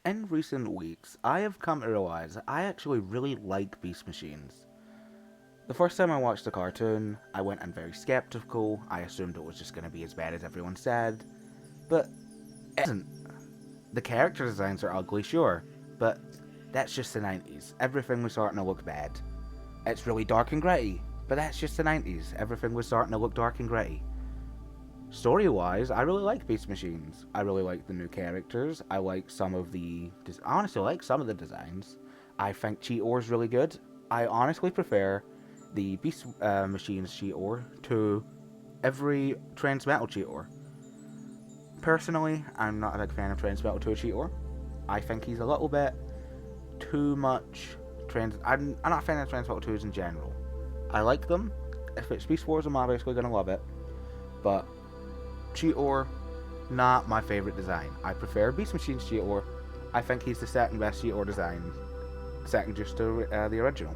In recent weeks, I have come to realize that I actually really like Beast Machines. The first time I watched the cartoon, I went in very skeptical. I assumed it was just going to be as bad as everyone said, but it isn't. The character designs are ugly, sure, but that's just the 90s. Everything was starting to look bad. It's really dark and gritty, but that's just the 90s. Everything was starting to look dark and gritty. Story-wise, I really like Beast Machines. I really like the new characters. I like some of the... I honestly like some of the designs. I think Cheetor's really good. I honestly prefer the Beast Machines Cheetor to every Transmetal Cheetor. Personally, I'm not a big fan of Transmetal 2 Cheetor. I think he's a little bit too much I'm not a fan of Transmetal 2s in general. I like them. If it's Beast Wars, I'm obviously going to love it. But Cheetor, not my favorite design. I prefer Beast Machine's Cheetor. I think he's the second best Cheetor design. Second just to the original.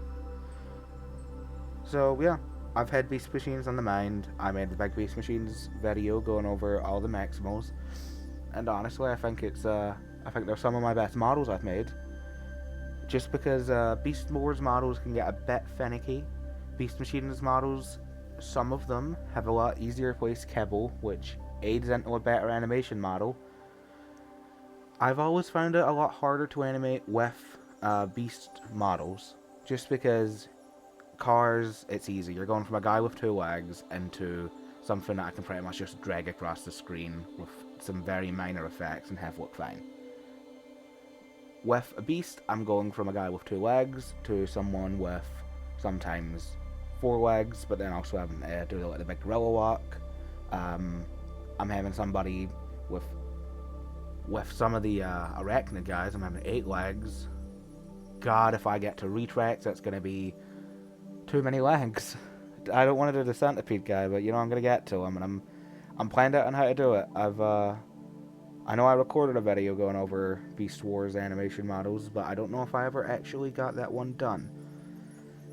So yeah, I've had Beast Machines on the mind. I made the Big Beast Machines video going over all the Maximals. And honestly, I think they're some of my best models I've made. Just because Beast Wars models can get a bit finicky. Beast Machines models, some of them have a lot easier place kibble, which aids into a better animation model. I've always found it a lot harder to animate with Beast models, just because cars, it's easy. You're going from a guy with two legs into something that I can pretty much just drag across the screen with some very minor effects and have look fine. With a beast, I'm going from a guy with two legs to someone with sometimes four legs, but then also having to do like the big gorilla walk. I'm having somebody with some of the arachnid guys. I'm having 8 legs. God, if I get to retracts, that's going to be too many legs. I don't want to do the centipede guy, but I'm going to get to him, and I'm planned out on how to do it. I know I recorded a video going over Beast Wars animation models, but I don't know if I ever actually got that one done.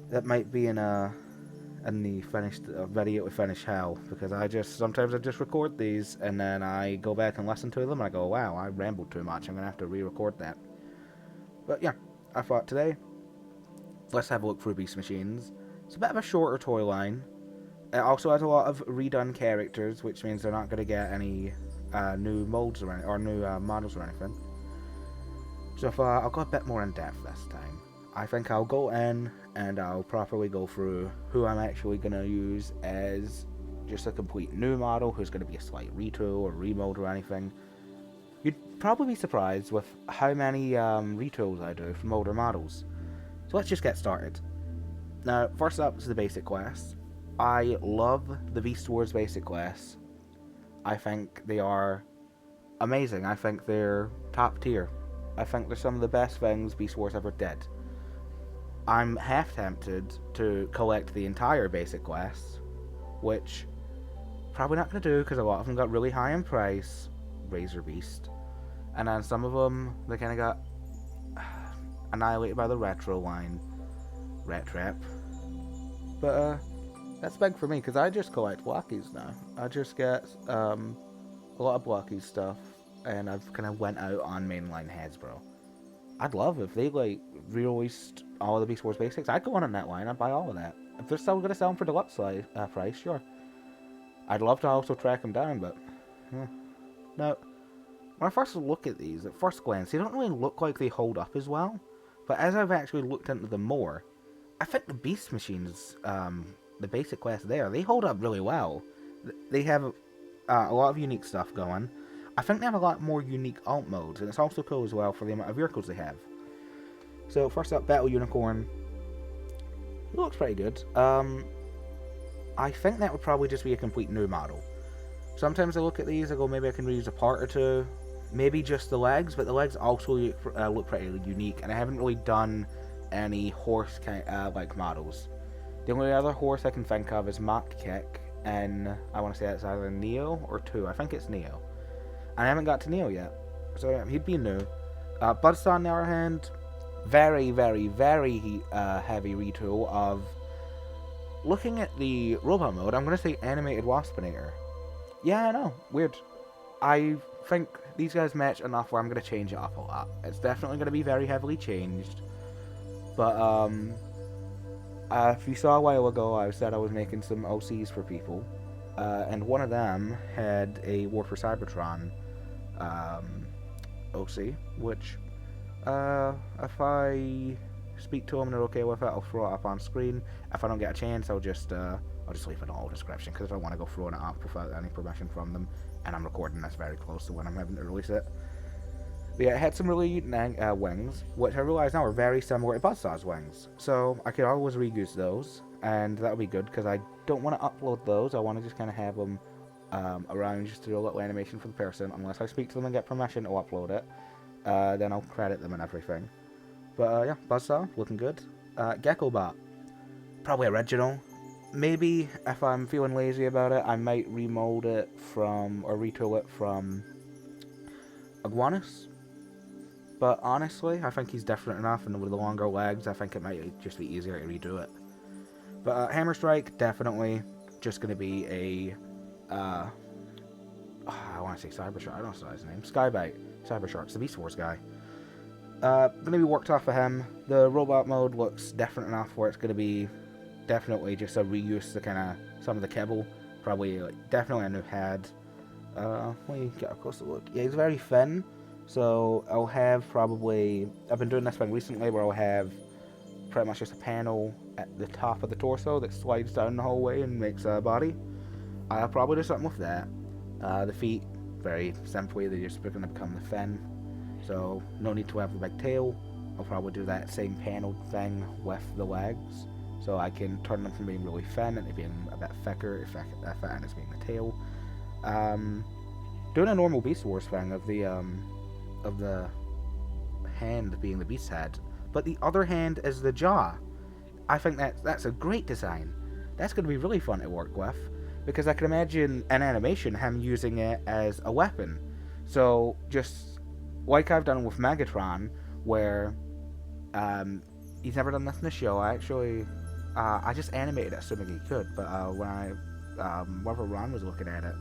That might be in the finished video to finish hell, because sometimes I just record these and then I go back and listen to them and I go, wow, I rambled too much. I'm gonna have to re-record that. But yeah, I thought today, let's have a look through Beast Machines. It's a bit of a shorter toy line. It also has a lot of redone characters, which means they're not gonna get any new molds or new models or anything. So I'll go a bit more in depth this time. I think I'll go in and I'll properly go through who I'm actually going to use as just a complete new model, who's going to be a slight retool or remold or anything. You'd probably be surprised with how many retools I do from older models. So let's just get started. Now, first up is the basic quests. I love the Beast Wars basic quests. I think they are amazing. I think they're top tier. I think they're some of the best things Beast Wars ever did. I'm half tempted to collect the entire basic quests, which probably not going to do because a lot of them got really high in price, Razor Beast, and then some of them they kind of got annihilated by the retro line, Ret Trap. But that's big for me because I just collect blockies now. I just get a lot of blockies stuff, and I've kind of went out on mainline Hasbro. I'd love if they re-released all of the Beast Wars basics. I'd go on that line. I'd buy all of that. If they're still going to sell them for deluxe price, sure. I'd love to also track them down, but no. When I first look at these, at first glance, they don't really look like they hold up as well. But as I've actually looked into them more, I think the Beast Machines, the basic quests there, they hold up really well. They have a lot of unique stuff going. I think they have a lot more unique alt modes, and it's also cool as well for the amount of vehicles they have. So first up, Battle Unicorn. It looks pretty good. I think that would probably just be a complete new model. Sometimes I look at these, I go, maybe I can reuse a part or two. Maybe just the legs, but the legs also look pretty unique, and I haven't really done any horse like models. The only other horse I can think of is Mach Kick, and I want to say it's either Neo or 2. I think it's Neo. I haven't got to Neo yet, so yeah, he'd be new. Buzzsaw, on the other hand, very, very, very heavy retool of... Looking at the robot mode, I'm going to say animated Waspinator. Yeah, I know, weird. I think these guys match enough where I'm going to change it up a lot. It's definitely going to be very heavily changed. But, if you saw a while ago, I said I was making some OCs for people. And one of them had a War for Cybertron um, OC, which, if I speak to them and they're okay with it, I'll throw it up on screen. If I don't get a chance, I'll just leave it in all description because I don't want to go throwing it up without any permission from them. And I'm recording this very close to when I'm having to release it. But yeah, it had some really wings, which I realize now are very similar to Buzzsaw's wings. So I could always reuse those, and that would be good because I don't want to upload those. I want to just kind of have them around just to do a little animation for the person. Unless I speak to them and get permission to upload it, then I'll credit them and everything. But yeah, Buzzsaw, looking good. Geckobot, probably original. Maybe if I'm feeling lazy about it, I might remold it from, or retool it from Iguanus. But honestly, I think he's different enough, and with the longer legs, I think it might just be easier to redo it. But Hammer Strike, definitely just going to be a, I want to say Cybershark, I don't know his name, Skybite, Cybershark's the Beast Wars guy. Going to be worked off of him. The robot mode looks different enough where it's going to be definitely just a reuse of kind of some of the kibble. Probably definitely a new head. Let me get a closer look. Yeah, he's very thin. So I'll have probably, I've been doing this one recently where I'll have pretty much just a panel at the top of the torso that slides down the whole way and makes a body. I'll probably do something with that. The feet, very simply, they're just going to become the fin. So no need to have the big tail. I'll probably do that same paneled thing with the legs. So I can turn them from being really thin into being a bit thicker if that ends being the tail. Doing a normal Beast Wars thing of the hand being the beast head, but the other hand is the jaw. I think that's a great design. That's going to be really fun to work with because I can imagine in animation him using it as a weapon. So just like I've done with Megatron, where he's never done this in the show. I just animated it assuming he could, but when whenever Ron was looking at it,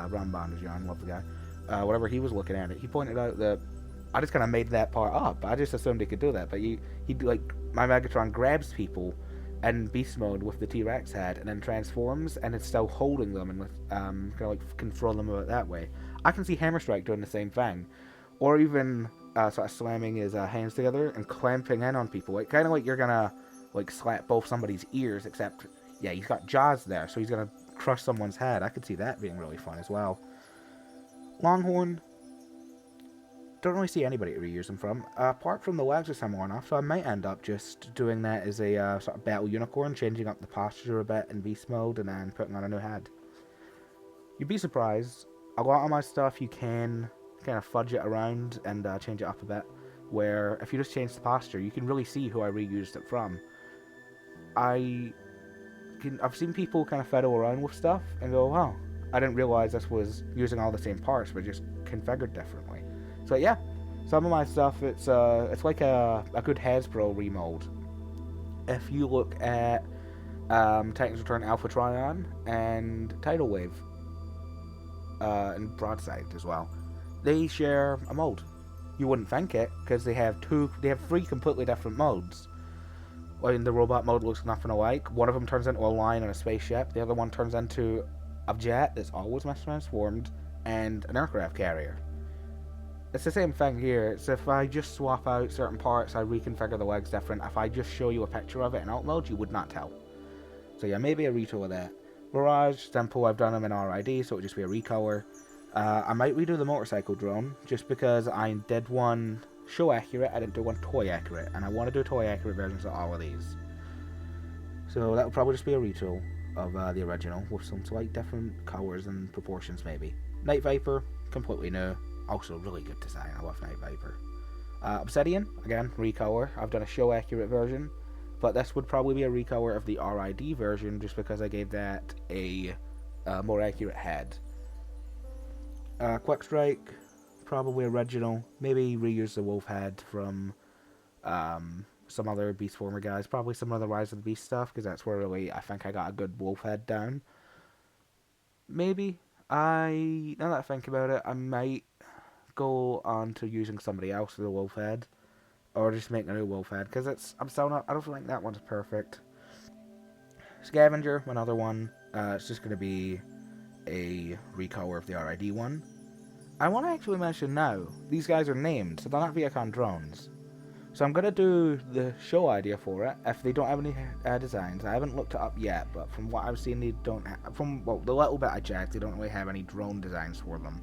Ron Bondajan, love the guy. Whenever he was looking at it, he pointed out that I just kind of made that part up. I just assumed he could do that, but he like my Megatron grabs people in beast mode with the T-Rex head and then transforms, and it's still holding them and kind of like can throw them out that way. I can see Hammer Strike doing the same thing, or even sort of slamming his hands together and clamping in on people, like kind of like you're gonna like slap both somebody's ears, except yeah, he's got jaws there, so he's gonna crush someone's head. I could see that being really fun as well. Longhorn, don't really see anybody to reuse them from. Apart from the legs are similar enough, so I might end up just doing that as a sort of battle unicorn, changing up the posture a bit in beast mode, and then putting on a new head. You'd be surprised. A lot of my stuff you can kind of fudge it around and change it up a bit, where if you just change the posture, you can really see who I reused it from. I've seen people kind of fiddle around with stuff and go, wow, I didn't realize this was using all the same parts, but just configured differently. So yeah, some of my stuff, it's like a good Hasbro remold. If you look at Titans Return Alpha Trion and Tidal Wave, and Broadside as well, they share a mold. You wouldn't think it, because they have three completely different modes. When the robot mode looks nothing alike, one of them turns into a lion and a spaceship, the other one turns into a jet that's always mistransformed, and an aircraft carrier. It's the same thing here. It's if I just swap out certain parts, I reconfigure the legs different. If I just show you a picture of it in out mode, you would not tell. So yeah, maybe a retool of that. Mirage, simple, I've done them in RID, so it would just be a recolor. I might redo the motorcycle drone, just because I did one show accurate, I didn't do one toy accurate, and I want to do toy accurate versions of all of these. So that would probably just be a retool of the original, with some slight different colors and proportions maybe. Night Viper, completely new, also really good design, I love Night Viper. Obsidian, again, recolor, I've done a show accurate version, but this would probably be a recolor of the RID version, just because I gave that a more accurate head. Quick Strike, probably original. Maybe reuse the wolf head from some other Beast Former guys. Probably some other Rise of the Beast stuff, because that's where really I think I got a good wolf head down. Maybe now that I think about it, I might go on to using somebody else as a wolf head, or just making a new wolf head, because I'm still not, I don't think that one's perfect. Scavenger, another one, it's just going to be a recolor of the RID one. I want to actually mention now, these guys are named, so they're not Viacon drones. So I'm going to do the show idea for it, if they don't have any designs. I haven't looked it up yet, but from what I've seen, they don't well, the little bit I checked, they don't really have any drone designs for them.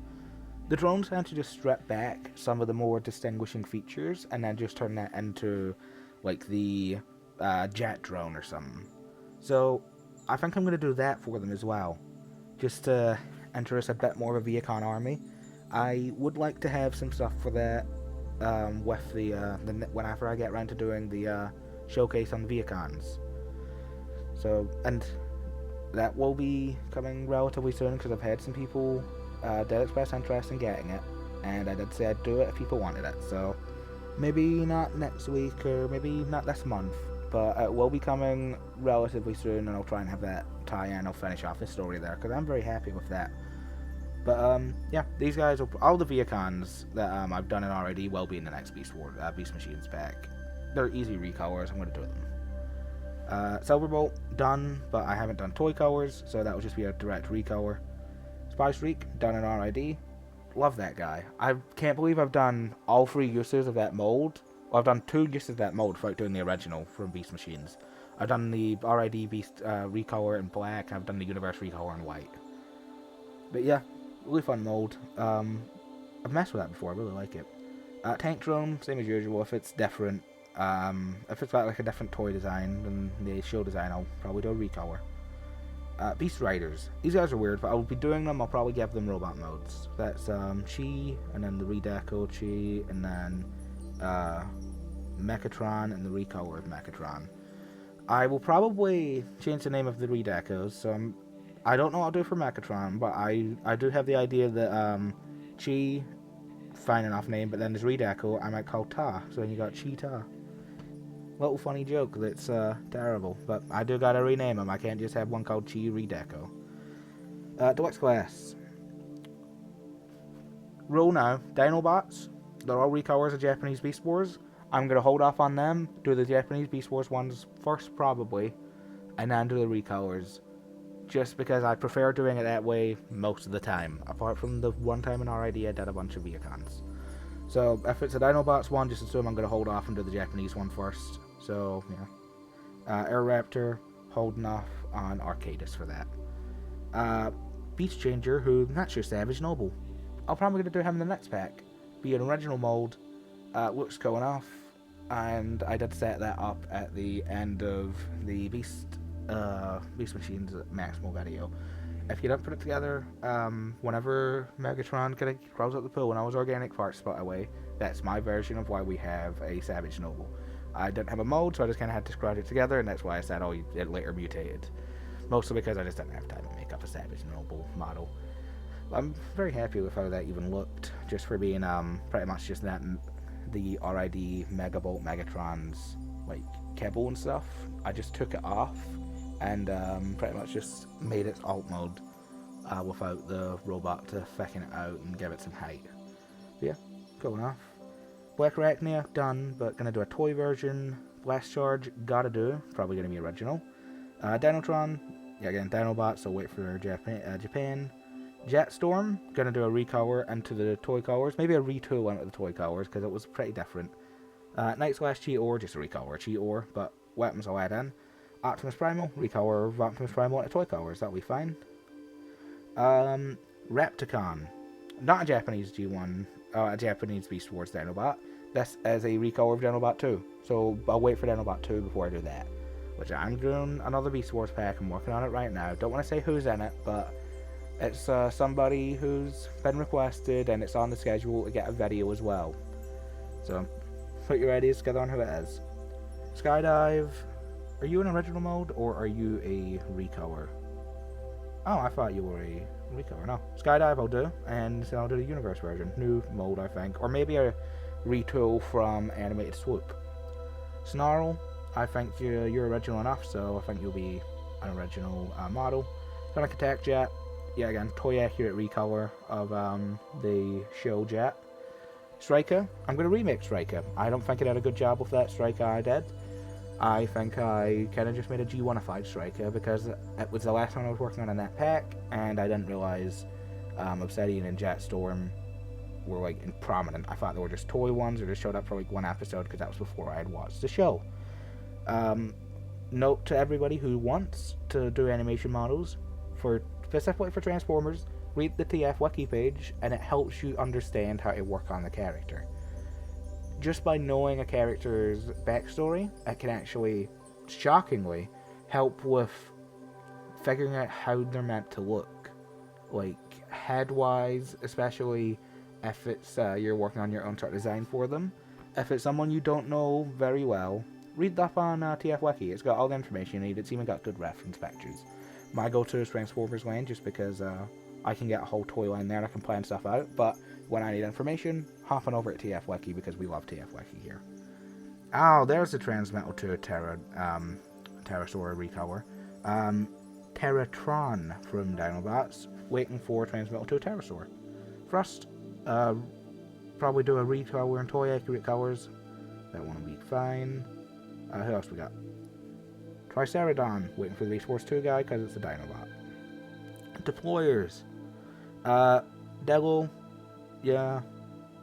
The drones tend to just strip back some of the more distinguishing features, and then just turn that into, like, the jet drone or something. So, I think I'm going to do that for them as well, just to introduce a bit more of a Viacon army. I would like to have some stuff for that with the whenever I get around to doing the showcase on the Viacons. So, and that will be coming relatively soon, because I've had some people did express interest in getting it, and I did say I'd do it if people wanted it. So maybe not next week, or maybe not this month, but it will be coming relatively soon, and I'll try and have that tie-in. I'll finish off the story there, because I'm very happy with that. But yeah, these guys, all the Viacons that I've done in already will be in the next Beast Machines pack. They're easy recolors, I'm going to do them. Silverbolt, done, but I haven't done toy colors, so that will just be a direct recolor. Spy Streak, done in RID. Love that guy. I can't believe I've done all 3 uses of that mold. Well, I've done 2 uses of that mold without doing the original from Beast Machines. I've done the RID Beast recolor in black, and I've done the Universe recolor in white. But yeah, really fun mold. I've messed with that before, I really like it. Tank Drone, same as usual. If it's different, if it's got like a different toy design than the show design, I'll probably do a recolor. Beast Riders. These guys are weird, but I'll be doing them. I'll probably give them robot modes. That's Chi, and then the redeco Chi, and then Mechatron, and the recolor of Mechatron. I will probably change the name of the redecos, so I don't know what I'll do for Mechatron, but I do have the idea that Chi, fine enough name, but then there's redeco I might call Ta, so then you got Chi Ta. Little funny joke that's terrible, but I do gotta rename them. I can't just have one called Chi Redeco. Deluxe Class. Rule now, Dinobots, they're all recolors of Japanese Beast Wars. I'm gonna hold off on them, do the Japanese Beast Wars ones first probably, and then do the recolors. Just because I prefer doing it that way most of the time, apart from the one time in RID I did a bunch of Viacons. So if it's a Dinobots one, just assume I'm going to hold off and do the Japanese one first. So, yeah. Air Raptor, holding off on Arcadis for that. Beast Changer, who, that's your Savage Noble. I'm probably going to do him in the next pack. Be an original mold. Looks cool enough. And I did set that up at the end of the Beast Machines Maximal video. If you don't put it together, whenever Megatron kind of crawls up the pool and all his organic parts spot away, that's my version of why we have a Savage Noble. I didn't have a mold, so I just kind of had to scratch it together, and that's why I said, oh, it later mutated. Mostly because I just didn't have time to make up a Savage Noble model. I'm very happy with how that even looked, just for being pretty much just that, the RID Megabolt Megatron's like kibble and stuff. I just took it off and pretty much just made its alt mode without the robot to thicken it out and give it some height. But yeah, cool enough. Black Arachnia, done, but gonna do a toy version. Blast Charge, gotta do, probably gonna be original. Dinotron, yeah, again, Dinobot, so wait for Japan. Jetstorm, gonna do a recolor into the toy colors, maybe a retool into the toy colors, because it was pretty different. Night Slash Cheetor, just a recolor Cheetor, but weapons I'll add in. Optimus Primal, recolor of Optimus Primal into toy colors, that'll be fine. Repticon, not a Japanese G1, a Japanese Beast Wars Dinobot. This is a recolor of Dinobot 2, so I'll wait for Dinobot 2 before I do that. Which I'm doing another Beast Wars pack, I'm working on it right now. Don't want to say who's in it, but it's somebody who's been requested, and it's on the schedule to get a video as well. So, put your ideas together on who it is. Skydive, are you an original mode, or are you a recolor? Oh, I thought you were a recolor. No, Skydive I'll do, and then I'll do the universe version. New mode, I think. Or maybe a retool from Animated Swoop. Snarl, I think you're original enough, so I think you'll be an original model. Sonic Attack Jet, yeah, again, toy accurate recolor of the show Jet. Striker, I'm going to remake Striker. I don't think I did a good job with that Striker I did. I think I kind of just made a G1ified Striker because it was the last one I was working on in that pack, and I didn't realize Obsidian and Jetstorm were like prominent. I thought they were just toy ones or just showed up for like one episode because that was before I had watched the show. Note to everybody who wants to do animation models, specifically for Transformers, read the TF wiki page and it helps you understand how to work on the character. Just by knowing a character's backstory, it can actually, shockingly, help with figuring out how they're meant to look. Like, head-wise, especially if it's you're working on your own sort of design for them. If it's someone you don't know very well, read up on TF Wiki. It's got all the information you need. It's even got good reference pictures. My go-to is Transformers Land, just because I can get a whole toy line there and I can plan stuff out. But when I need information, hopping over at TF Wiki because we love TF Wiki here. Oh, there's the Transmetal 2 Pterosaur recolor. Terratron from Dinobots, waiting for Transmetal 2 Pterosaur. First, probably do a recolor and toy accurate colors. That one will be fine. Who else we got? Triceratodon, waiting for the Beast Wars 2 guy because it's a Dinobot. Deployers. Delo, yeah.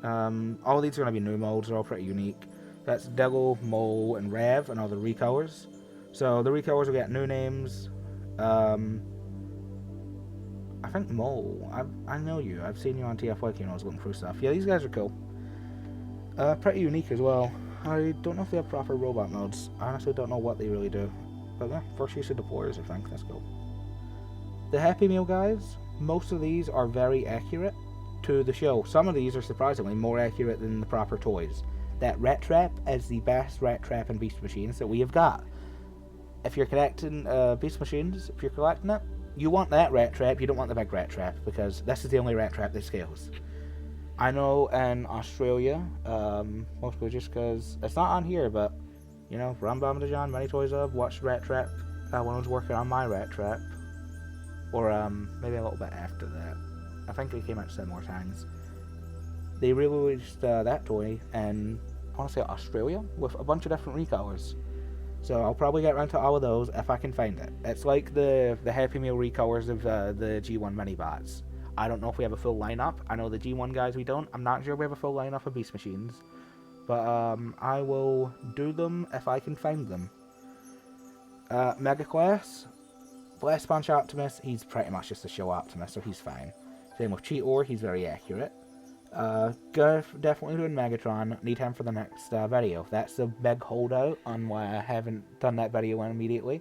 All these are going to be new molds, they're all pretty unique. That's Delo, Mole, and Rev, and all the recolors. So the recolors will get new names. I think Mole, I know you. I've seen you on TF Wiki when I was looking through stuff. Yeah, these guys are cool. Pretty unique as well. I don't know if they have proper robot modes. I honestly don't know what they really do. But yeah, first use of deployers, I think. That's cool. The Happy Meal guys, most of these are very accurate to the show. Some of these are surprisingly more accurate than the proper toys. That Rat Trap is the best Rat Trap and Beast Machines that we have got. If you're collecting Beast Machines, if you're collecting it, you want that Rat Trap, you don't want the big Rat Trap, because this is the only Rat Trap that scales. I know in Australia, mostly just because it's not on here, but, you know, Ron Bombajan, Many Toys Of, watched Rat Trap when I was working on my Rat Trap. Or maybe a little bit after that. I think it came out similar times. They released that toy in, I want to say Australia, with a bunch of different recolors. So I'll probably get around to all of those if I can find it. It's like the Happy Meal recolors of the G1 mini-bots. I don't know if we have a full lineup. I know the G1 guys we don't. I'm not sure we have a full lineup of Beast Machines. But I will do them if I can find them. Mega Class. Blast Punch Optimus, he's pretty much just a show Optimus, so he's fine. Same with Cheetor, he's very accurate. Definitely doing Megatron, need him for the next video. That's the big holdout on why I haven't done that video immediately,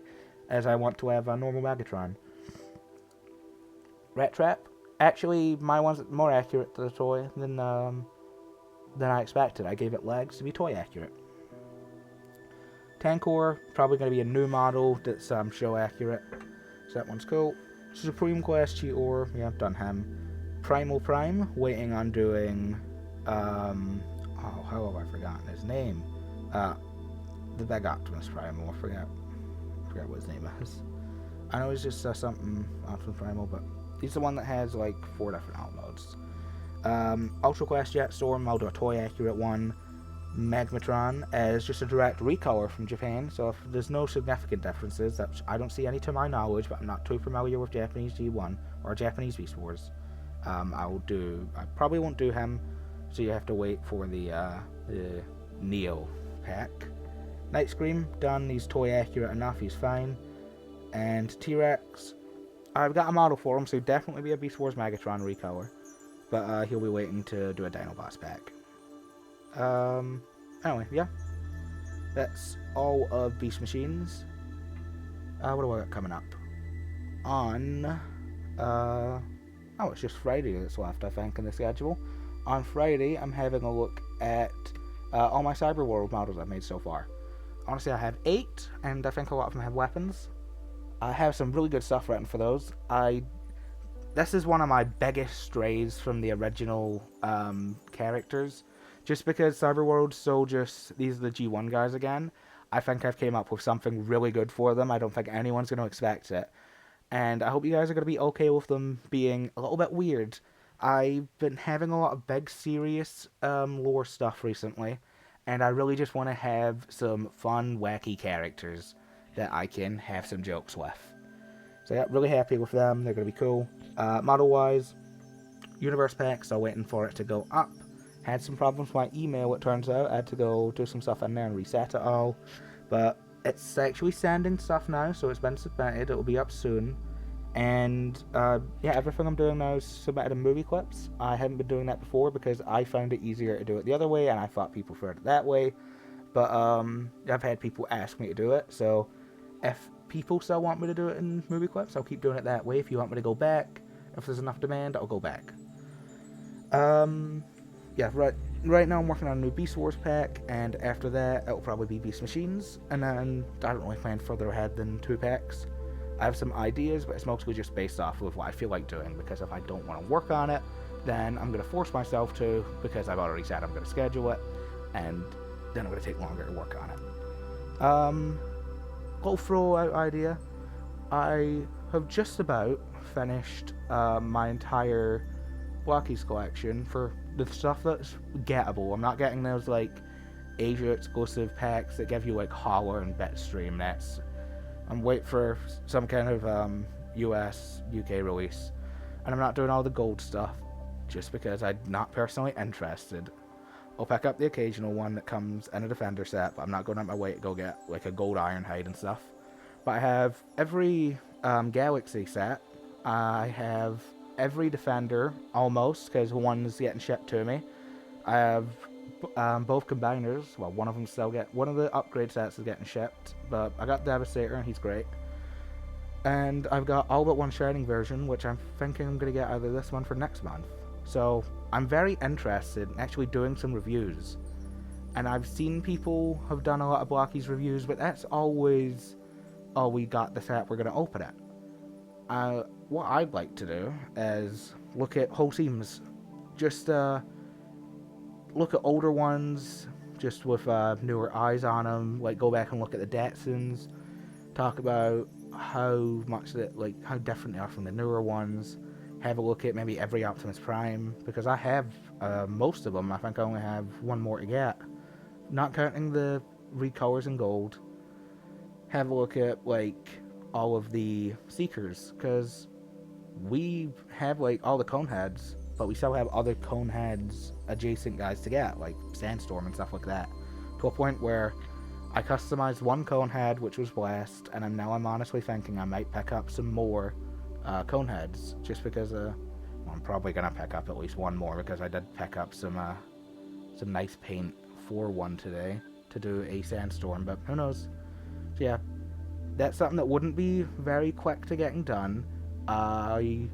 as I want to have a normal Megatron. Rat Trap, actually my one's more accurate to the toy than I expected. I gave it legs to be toy accurate. Tankor, probably going to be a new model that's show accurate. So that one's cool. Supreme Quest Cheetor, yeah, I've done him. Primal Prime, waiting on doing, how have I forgotten his name? The big Optimus Primal, I forgot what his name is. I know it's just something Optimus Primal, but he's the one that has like 4 different alt modes. Ultra Quest Jetstorm, I'll do a toy accurate one. Magmatron is just a direct recolor from Japan, so if there's no significant differences, that I don't see any to my knowledge, but I'm not too familiar with Japanese G1 or Japanese Beast Wars. I probably won't do him, so you have to wait for the Neo pack. Night Scream, done, he's toy accurate enough, he's fine. And T-Rex, I've got a model for him, so he'll definitely be a Beast Wars Megatron recolor, but he'll be waiting to do a Dinobots pack. Anyway, yeah. That's all of Beast Machines. What do I got coming up? On, it's just Friday that's left, I think, in the schedule. On Friday, I'm having a look at all my Cyberworld models I've made so far. Honestly, I have 8, and I think a lot of them have weapons. I have some really good stuff written for those. This is one of my biggest strays from the original characters. Just because Cyberworld's so these are the G1 guys again, I think I've came up with something really good for them. I don't think anyone's going to expect it. And I hope you guys are going to be okay with them being a little bit weird. I've been having a lot of big, serious lore stuff recently, and I really just want to have some fun, wacky characters that I can have some jokes with. So yeah, really happy with them. They're going to be cool. Model-wise, Universe Pack, still waiting for it to go up. Had some problems with my email, it turns out. I had to go do some stuff in there and reset it all. But it's actually sending stuff now, so it's been submitted. It'll be up soon. And yeah, everything I'm doing now is submitted in movie clips. I hadn't been doing that before because I found it easier to do it the other way, and I thought people preferred it that way. But I've had people ask me to do it, so if people still want me to do it in movie clips, I'll keep doing it that way. If you want me to go back, if there's enough demand, I'll go back. Yeah, right now I'm working on a new Beast Wars pack, and after that it'll probably be Beast Machines, and then I don't really plan further ahead than 2 packs. I have some ideas, but it's mostly just based off of what I feel like doing, because if I don't want to work on it, then I'm going to force myself to, because I've already said I'm going to schedule it, and then I'm going to take longer to work on it. Little throw-out idea. I have just about finished my entire Blockies collection for the stuff that's gettable. I'm not getting those like Asia exclusive packs that give you like Holler and Bitstream. I'm waiting for some kind of US, UK release. And I'm not doing all the gold stuff just because I'm not personally interested. I'll pick up the occasional one that comes in a Defender set, but I'm not going out my way to go get like a gold Ironhide and stuff. But I have every Galaxy set. I have every Defender, almost, because one's getting shipped to me. I have both Combiners. Well, one of the upgrade sets is getting shipped, but I got Devastator, and he's great. And I've got all but one Shining version, which I'm thinking I'm going to get either this month or next month. So I'm very interested in actually doing some reviews. And I've seen people have done a lot of Blockies reviews, but that's always, oh, we got the set, we're going to open it. What I'd like to do is look at whole teams. Just look at older ones, just with newer eyes on them. Like, go back and look at the Detsons. Talk about how different they are from the newer ones. Have a look at maybe every Optimus Prime, because I have most of them. I think I only have one more to get, not counting the recolors in gold. Have a look at like all of the Seekers, because we have like all the Coneheads, but we still have other Coneheads adjacent guys to get, like Sandstorm and stuff like that, to a point where I customized one Conehead, which was Blast, and I'm honestly thinking I might pick up some more Coneheads, just because I'm probably gonna pick up at least one more, because I did pick up some nice paint for one today to do a Sandstorm, but who knows. So yeah, that's something that wouldn't be very quick to getting done. I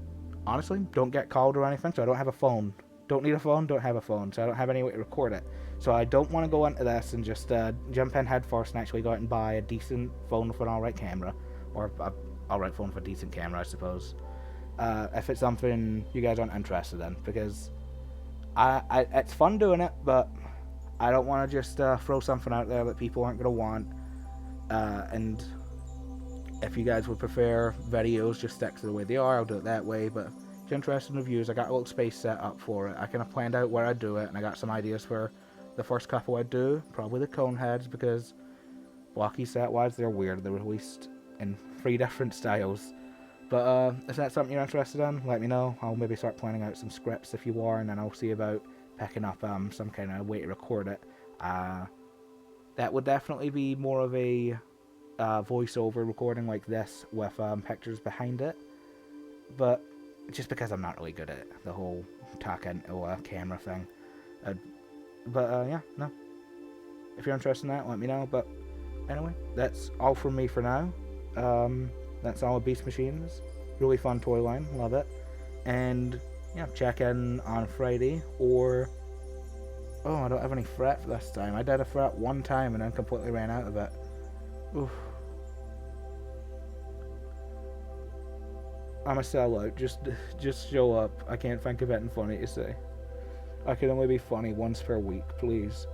honestly don't get called or anything, so I don't have a phone. Don't need a phone, don't have a phone, so I don't have any way to record it. So I don't want to go into this and just jump in head first and actually go out and buy a decent phone with an alright camera, or a alright phone with a decent camera, I suppose. If it's something you guys aren't interested in, because it's fun doing it, but I don't want to just throw something out there that people aren't going to want. And if you guys would prefer videos, just stick to the way they are, I'll do it that way. But if you're interested in reviews, I got a little space set up for it. I kind of planned out where I'd do it, and I got some ideas for the first couple I'd do. Probably the Coneheads, because blocky set-wise, they're weird. They're released in 3 different styles. But if that's something you're interested in, let me know. I'll maybe start planning out some scripts if you are, and then I'll see about picking up some kind of way to record it. That would definitely be more of a voiceover recording like this with pictures behind it, but just because I'm not really good at it, the whole talking into a camera thing. Yeah, no. If you're interested in that, let me know. But anyway, that's all from me for now. That's all of Beast Machines. Really fun toy line, love it. And yeah, check in on Friday, or I don't have any fret for this time. I did a fret one time and then completely ran out of it. Oof. I'm a sellout. Just show up. I can't think of anything funny to say. I can only be funny once per week, please.